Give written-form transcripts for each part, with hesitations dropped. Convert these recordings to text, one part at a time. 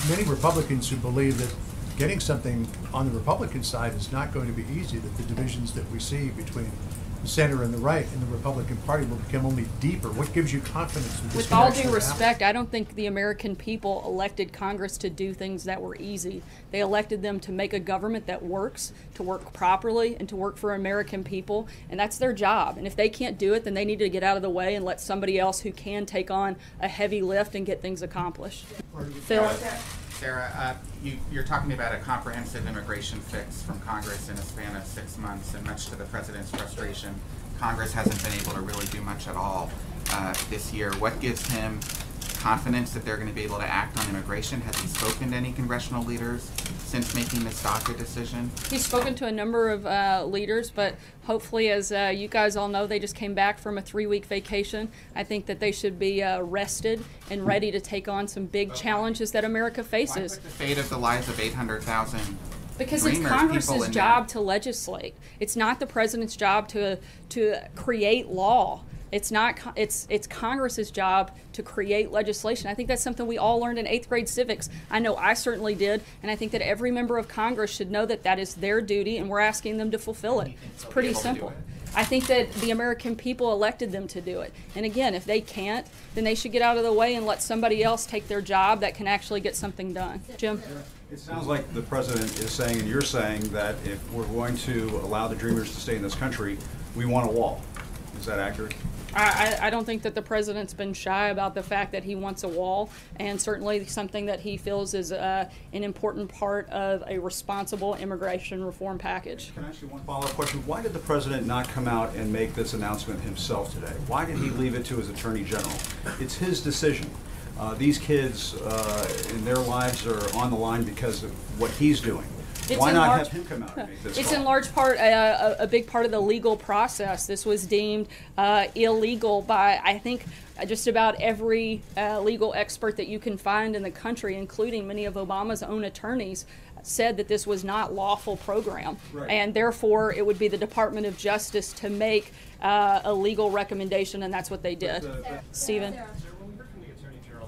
Many Republicans who believe that getting something on the Republican side is not going to be easy, that the divisions that we see between the center and the right in the Republican Party will become only deeper. What gives you confidence that this With can all actually due respect, happen? I don't think the American people elected Congress to do things that were easy. They elected them to make a government that works, to work properly, and to work for American people, and that's their job. And if they can't do it, then they need to get out of the way and let somebody else who can take on a heavy lift and get things accomplished. Phil? Sarah, you're talking about a comprehensive immigration fix from Congress in a span of 6 months, and much to the president's frustration, Congress hasn't been able to really do much at all this year. What gives him confidence that they're going to be able to act on immigration? Has he spoken to any congressional leaders since making this DACA decision? He's spoken to a number of leaders, but hopefully, as you guys all know, they just came back from a 3-week vacation. I think that they should be rested and ready to take on some big challenges that America faces. Why put the fate of the lives of 800,000 Because it's Congress's job to legislate. It's not the president's job to create law. It's not. It's Congress's job to create legislation. I think that's something we all learned in 8th grade civics. I know I certainly did, and I think that every member of Congress should know that that is their duty, and we're asking them to fulfill it. It's pretty simple. I think that the American people elected them to do it. And again, if they can't, then they should get out of the way and let somebody else take their job that can actually get something done. Jim? It sounds like the president is saying, and you're saying, that if we're going to allow the Dreamers to stay in this country, we want a wall. Is that accurate? I don't think that the president's been shy about the fact that he wants a wall, and certainly something that he feels is an important part of a responsible immigration reform package. Can I ask you one follow-up question? Why did the president not come out and make this announcement himself today? Why did he leave it to his attorney general? It's his decision. These kids in their lives are on the line because of what he's doing. Why not have him come out and make this It's call? in large part a big part of the legal process. This was deemed illegal by, I think, just about every legal expert that you can find in the country, including many of Obama's own attorneys, said that this was not lawful program. Right. And therefore it would be the Department of Justice to make a legal recommendation, and that's what they did. Stephen?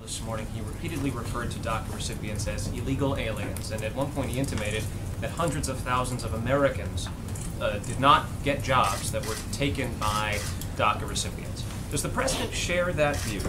This morning, he repeatedly referred to DACA recipients as illegal aliens, and at one point he intimated that hundreds of thousands of Americans did not get jobs that were taken by DACA recipients. Does the president share that view?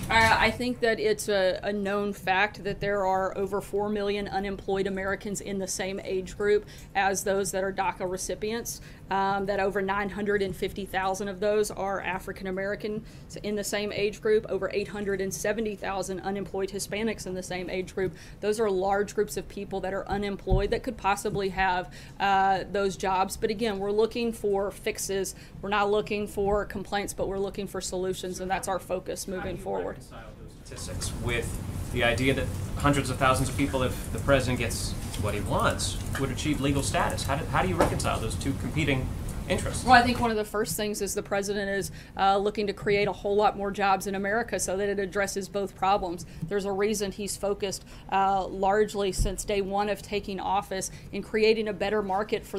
I think that it's a known fact that there are over 4 million unemployed Americans in the same age group as those that are DACA recipients, that over 950,000 of those are African Americans in the same age group, over 870,000 unemployed Hispanics in the same age group. Those are large groups of people that are unemployed that could possibly have those jobs. But again, we're looking for fixes. We're not looking for complaints, but we're looking for solutions, and that's our focus moving forward. Those statistics with the idea that hundreds of thousands of people, if the president gets what he wants, would achieve legal status. How do you reconcile those two competing interests? Well, I think one of the first things is the president is looking to create a whole lot more jobs in America so that it addresses both problems. There's a reason he's focused largely since day one of taking office in creating a better market for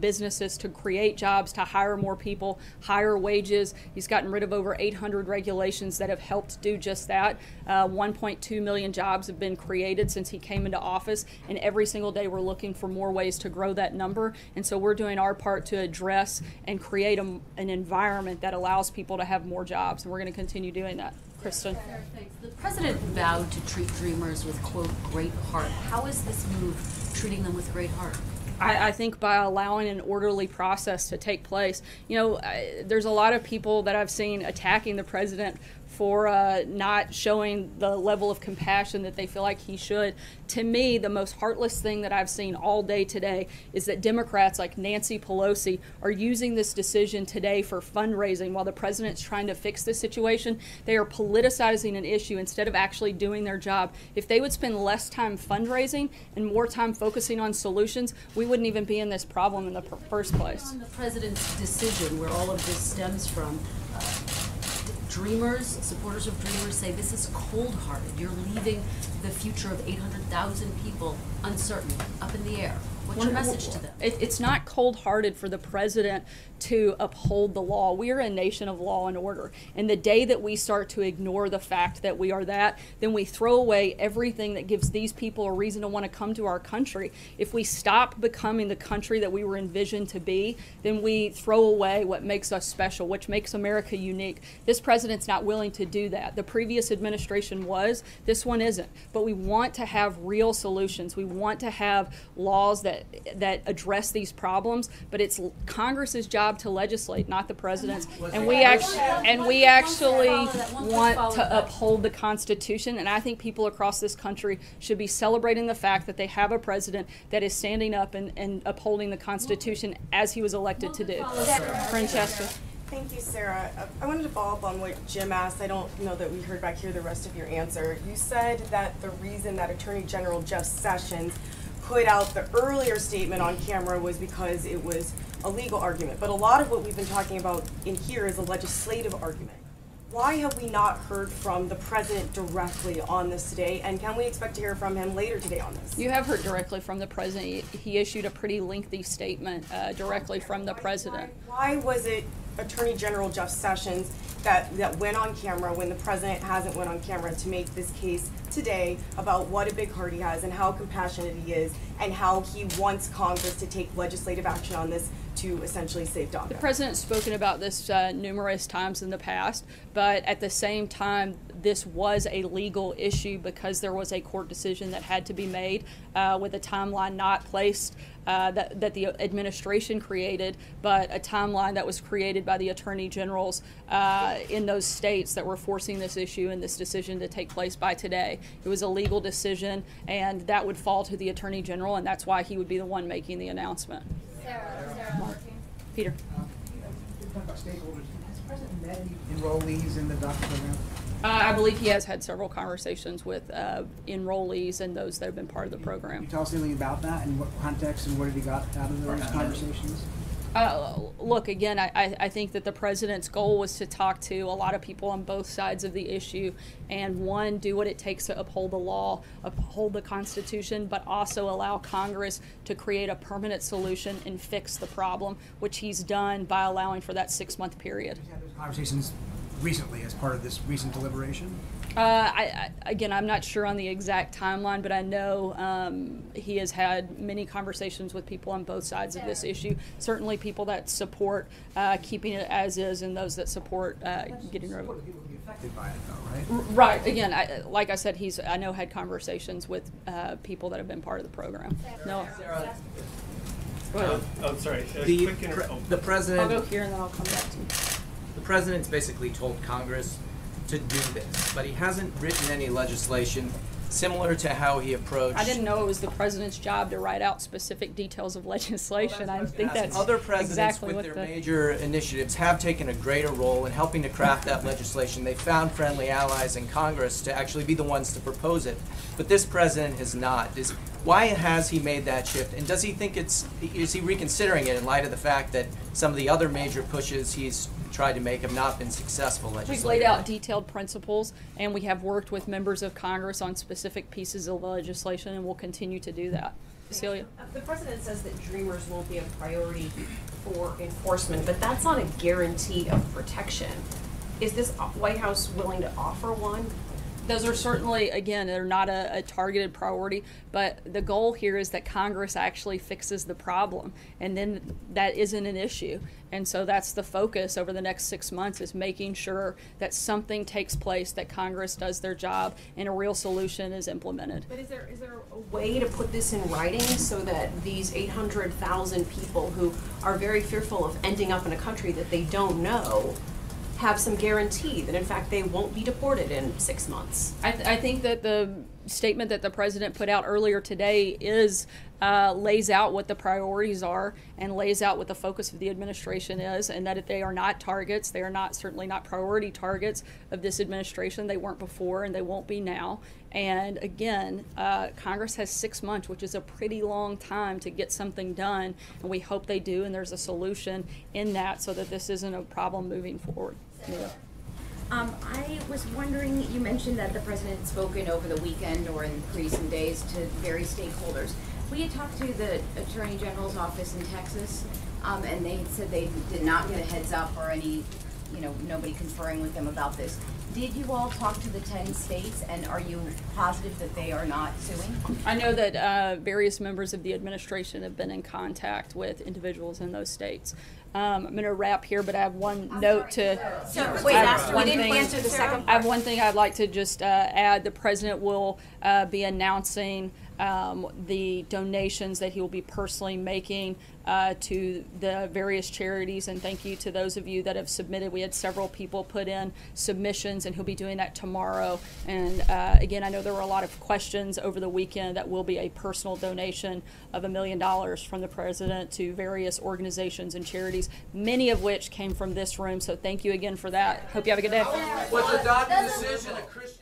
businesses to create jobs, to hire more people, higher wages. He's gotten rid of over 800 regulations that have helped do just that. 1.2 million jobs have been created since he came into office, and every single day we're looking for more ways to grow that number. And so we're doing our part to address and create an environment that allows people to have more jobs, and we're going to continue doing that. Kristen? The president vowed to treat Dreamers with, quote, great heart. How is this move treating them with great heart? I think by allowing an orderly process to take place. You know, there's a lot of people that I've seen attacking the president for not showing the level of compassion that they feel like he should. To me, the most heartless thing that I've seen all day today is that Democrats like Nancy Pelosi are using this decision today for fundraising while the president's trying to fix this situation. They are politicizing an issue instead of actually doing their job. If they would spend less time fundraising and more time focusing on solutions, we wouldn't even be in this problem in the first place. On the president's decision, where all of this stems from, Dreamers, supporters of Dreamers say this is cold-hearted. You're leaving the future of 800,000 people uncertain, up in the air? What's your message to them? It's not cold-hearted for the president to uphold the law. We are a nation of law and order. And the day that we start to ignore the fact that we are that, then we throw away everything that gives these people a reason to want to come to our country. If we stop becoming the country that we were envisioned to be, then we throw away what makes us special, which makes America unique. This president's not willing to do that. The previous administration was, this one isn't. But we want to have real solutions. We want to have laws that address these problems, but it's Congress's job to legislate, not the president's. And we actually want to uphold the Constitution, and I think people across this country should be celebrating the fact that they have a president that is standing up and upholding the Constitution as he was elected to do. Francesca. Thank you, Sarah. I wanted to follow up on what Jim asked. I don't know that we heard back here the rest of your answer. You said that the reason that Attorney General Jeff Sessions put out the earlier statement on camera was because it was a legal argument. But a lot of what we've been talking about in here is a legislative argument. Why have we not heard from the president directly on this today? And can we expect to hear from him later today on this? You have heard directly from the president. He issued a pretty lengthy statement directly from the president. Why was it Attorney General Jeff Sessions that went on camera when the president hasn't went on camera to make this case today about what a big heart he has and how compassionate he is and how he wants Congress to take legislative action on this to essentially save DACA? The president's spoken about this numerous times in the past, but at the same time, this was a legal issue because there was a court decision that had to be made with a timeline not placed that the administration created, but a timeline that was created by the attorney generals in those states that were forcing this issue and this decision to take place by today. It was a legal decision, and that would fall to the attorney general, and that's why he would be the one making the announcement. Sarah. Peter. You talk about stakeholders. Has the president met any enrollees in the DACA program? I believe he has had several conversations with enrollees and those that have been part of the program. Can you tell us anything about that and what context and what have you got out of those conversations? Look, again, I think that the president's goal was to talk to a lot of people on both sides of the issue and, one, do what it takes to uphold the law, uphold the Constitution, but also allow Congress to create a permanent solution and fix the problem, which he's done by allowing for that 6-month period. You had those conversations recently as part of this recent deliberation? Again, I'm not sure on the exact timeline, but I know he has had many conversations with people on both sides of this issue. Certainly people that support keeping it as is and those that support getting rid of it. People will be affected by it, though, right? Right. Again, like I said, I know had conversations with people that have been part of the program. No. Sarah, Go ahead. sorry. I'll The president. go here and then I'll come back to you. The president's basically told Congress to do this, but he hasn't written any legislation similar to how he approached. I didn't know it was the president's job to write out specific details of legislation. I think that's other presidents exactly with what their the major initiatives have taken a greater role in helping to craft that legislation. They found friendly allies in Congress to actually be the ones to propose it, but this president has not. Why has he made that shift, and does he think is he reconsidering it in light of the fact that some of the other major pushes he's tried to make have not been successful legislatively? We've laid out detailed principles, and we have worked with members of Congress on specific pieces of legislation, and we'll continue to do that. Celia? The president says that Dreamers won't be a priority for enforcement, but that's not a guarantee of protection. Is this White House willing to offer one? Those are certainly, again, they're not a targeted priority, but the goal here is that Congress actually fixes the problem, and then that isn't an issue. And so that's the focus over the next 6 months, is making sure that something takes place, that Congress does their job, and a real solution is implemented. But is there a way to put this in writing so that these 800,000 people who are very fearful of ending up in a country that they don't know have some guarantee that in fact they won't be deported in 6 months? I think that the statement that the president put out earlier today lays out what the priorities are and lays out what the focus of the administration is, and that if they are not targets, they are certainly not priority targets of this administration. They weren't before and they won't be now. And again, Congress has 6 months, which is a pretty long time to get something done, and we hope they do, and there's a solution in that so that this isn't a problem moving forward. Yeah. I was wondering, you mentioned that the president had spoken over the weekend or in recent days to various stakeholders. We had talked to the Attorney General's office in Texas, and they had said they did not get a heads up or any, nobody conferring with them about this. Did you all talk to the 10 states, and are you positive that they are not suing? I know that various members of the administration have been in contact with individuals in those states. I'm going to wrap here, but I have one note to. Wait, we didn't answer the second part. I have one thing I'd like to just add. The president will be announcing the donations that he will be personally making to the various charities, and thank you to those of you that have submitted. We had several people put in submissions, and he'll be doing that tomorrow. And again, I know there were a lot of questions over the weekend. That will be a personal donation of $1 million from the president to various organizations and charities, many of which came from this room. So thank you again for that. Hope you have a good day. Was adopted decision a Christian